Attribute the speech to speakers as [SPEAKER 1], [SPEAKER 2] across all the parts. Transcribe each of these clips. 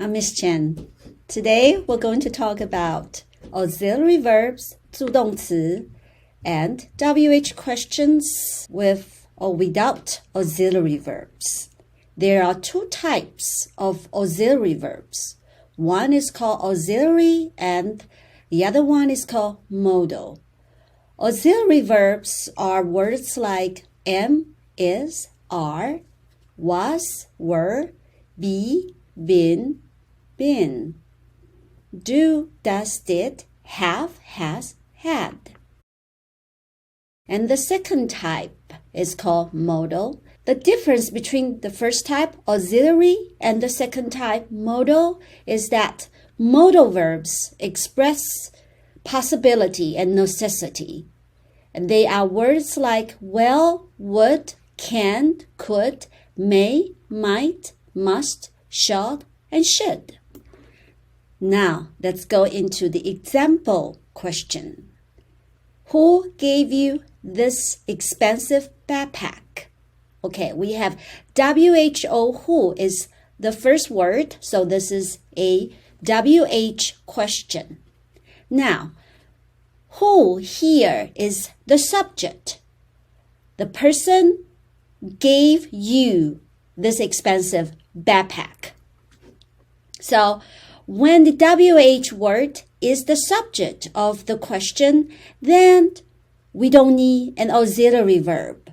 [SPEAKER 1] I'm Miss Chen. Today we're going to talk about auxiliary verbs, 助动词, and WH questions with or without auxiliary verbs. There are two types of auxiliary verbs. One is called auxiliary and the other one is called modal. Auxiliary verbs are words like am, is, are, was, were, be, been, been, do, does, did, have, has, had. And the second type is called modal. The difference between the first type, auxiliary, and the second type, modal, is that modal verbs express possibility and necessity. And they are words like will, would, can, could, may, might, must, shall, and should. Now, let's go into the example question. Who gave you this expensive backpack? Okay, we have WHO, who is the first word, so this is a WH question. Now, who here is the subject. The person gave you this expensive backpack. So, when the WH word is the subject of the question, then we don't need an auxiliary verb.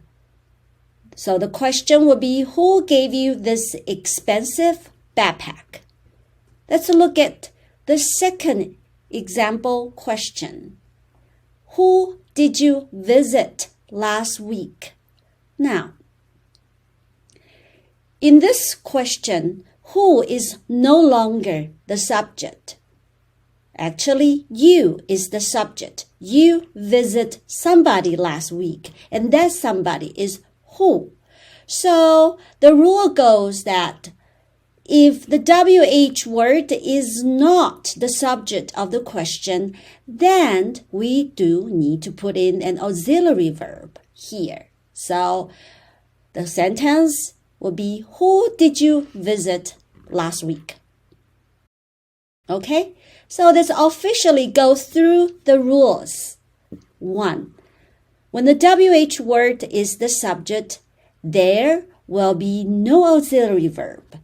[SPEAKER 1] So the question will be, who gave you this expensive backpack? Let's look at the second example question. Who did you visit last week? Now, in this question, who is no longer the subject. Actually, you is the subject. You visit somebody last week, and that somebody is who. So the rule goes that if the WH word is not the subject of the question, then we do need to put in an auxiliary verb here. So the sentence will be, who did you visit last week? Okay, so let's officially go through the rules. 1. When the WH word is the subject, there will be no auxiliary verb.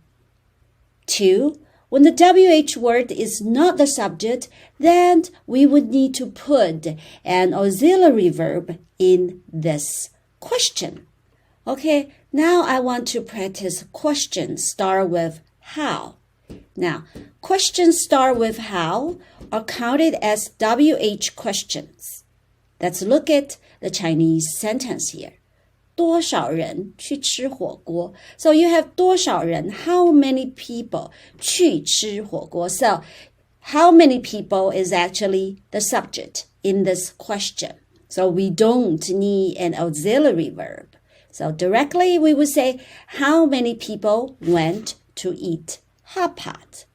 [SPEAKER 1] 2. When the WH word is not the subject, then we would need to put an auxiliary verb in this question. Okay, now I want to practice questions start with how. Now, questions start with how are counted as WH questions. Let's look at the Chinese sentence here. 多少人去吃火锅? So you have 多少人, how many people 去吃火锅? So how many people is actually the subject in this question. So we don't need an auxiliary verb. So directly we would say, how many people went to eat hot pot?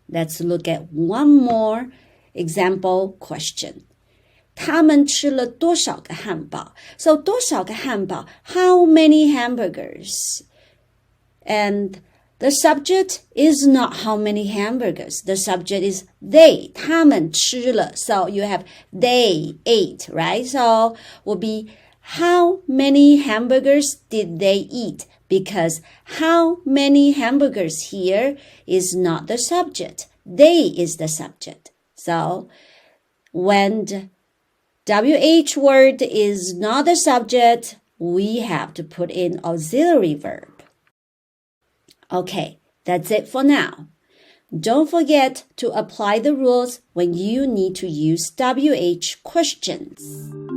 [SPEAKER 1] Let's look at one more example question. 他们吃了多少个汉堡? So 多少个汉堡, how many hamburgers? And the subject is not how many hamburgers. The subject is they. 他们吃了. So you have they ate, right? So will be how many hamburgers did they eat? Because how many hamburgers here is not the subject. They is the subject. So when the WH word is not the subject, we have to put in auxiliary verb. Okay, that's it for now. Don't forget to apply the rules when you need to use WH questions.